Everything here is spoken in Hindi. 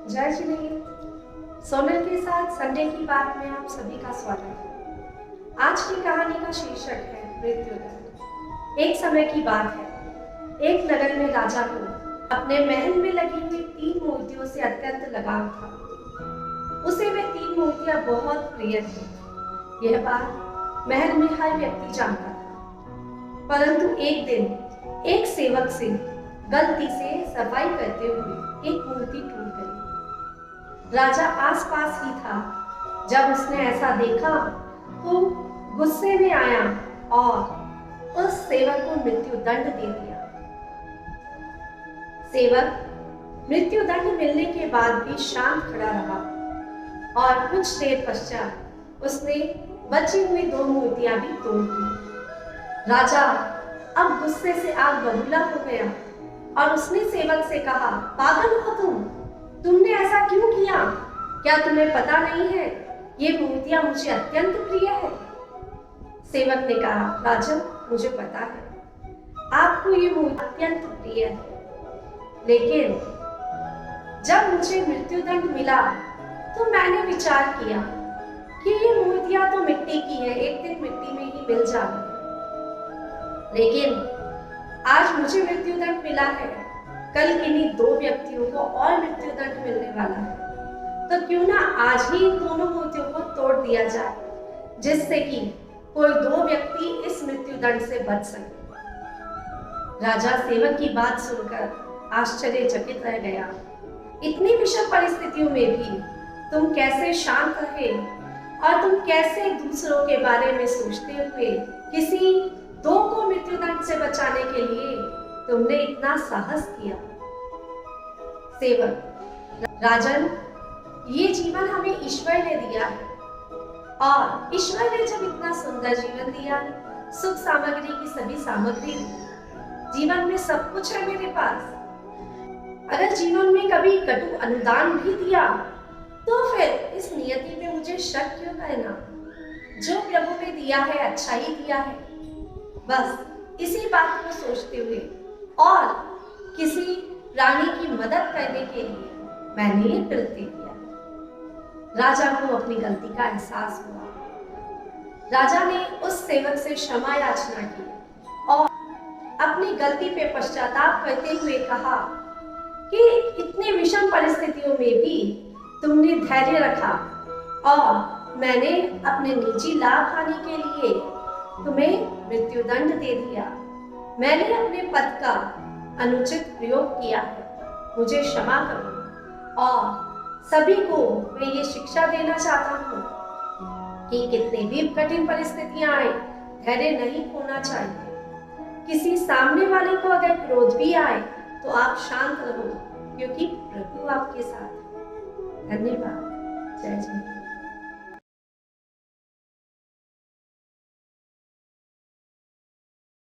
जय श्री सोनल के साथ संडे की बात में आप सभी का स्वागत है। आज की कहानी का शीर्षक है मृत्युदंड। एक समय की बात है, एक नगर में राजा को अपने महल में लगी हुई 3 मूर्तियों से अत्यंत लगाव था। उसे वे 3 मूर्तियां बहुत प्रिय थी। यह बात महल में हर व्यक्ति जानता था। परंतु एक दिन एक सेवक से गलती से सफाई करते हुए एक मूर्ति टूट गई। राजा आसपास ही था। जब उसने ऐसा देखा तो गुस्से में आया और उस सेवक को मृत्युदंड दे दिया। सेवक मृत्युदंड मिलने के बाद भी शांत खड़ा रहा और कुछ देर पश्चात उसने बची हुई 2 मूर्तियां भी तोड़ दी। राजा अब गुस्से से आग बबूला हो गया और उसने सेवक से कहा, पागल हो तुमने ऐसा क्यों किया? क्या तुम्हें पता नहीं है ये मूर्तियां मुझे अत्यंत प्रिय है? सेवक ने कहा, राजन मुझे पता है आपको ये मूर्ति अत्यंत प्रिय है, लेकिन जब मुझे मृत्युदंड मिला तो मैंने विचार किया कि ये मूर्तियां तो मिट्टी की है, एक दिन मिट्टी में ही मिल जाएंगी। लेकिन आज मुझे मृत्युदंड मिला है, कल किन्हीं 2 व्यक्तियों को और मृत्युदंड मिलने वाला है, तो क्यों ना आज ही इन दोनों मूर्तियों को तोड़ दिया जाए, जिससे कि कोई 2 व्यक्ति इस मृत्युदंड से बच सके। राजा सेवक की बात सुनकर आश्चर्यचकित रह गया। इतनी विषम परिस्थितियों में भी तुम कैसे शांत रहे और तुम कैसे दूसरों के बारे में सोचते हुए किसी 2 को मृत्युदंड से बचाने के लिए तुमने इतना साहस किया। सेवक, राजन ये जीवन हमें ईश्वर ने दिया है और ईश्वर ने जब इतना सुंदर जीवन दिया, सुख सामग्री की सभी सामग्री दी, जीवन में सब कुछ है मेरे पास। अगर जीवन में कभी कटु अनुदान भी दिया तो फिर इस नियति पे मुझे शक क्यों करना? जो प्रभु ने दिया है अच्छा ही दिया है। बस इसी बात को सोचते हुए और किसी प्राणी की मदद करने के लिए मैंने ये कृत्य किया। राजा को अपनी गलती का एहसास हुआ। राजा ने उस सेवक से क्षमा याचना की और अपनी गलती पे पश्चाताप करते हुए कहा कि इतनी विषम परिस्थितियों में भी तुमने धैर्य रखा और मैंने अपने निजी लाभ हानि के लिए तुम्हें मृत्युदंड दे दिया। मैंने अपने पद का अनुचित प्रयोग किया है, मुझे क्षमा करो। और सभी को मैं ये शिक्षा देना चाहता हूँ कि कितने भी कठिन परिस्थितियां आए, धैर्य नहीं खोना चाहिए। किसी सामने वाले को अगर क्रोध भी आए तो आप शांत रहो, क्योंकि प्रभु आपके साथ है। धन्यवाद। जय जय।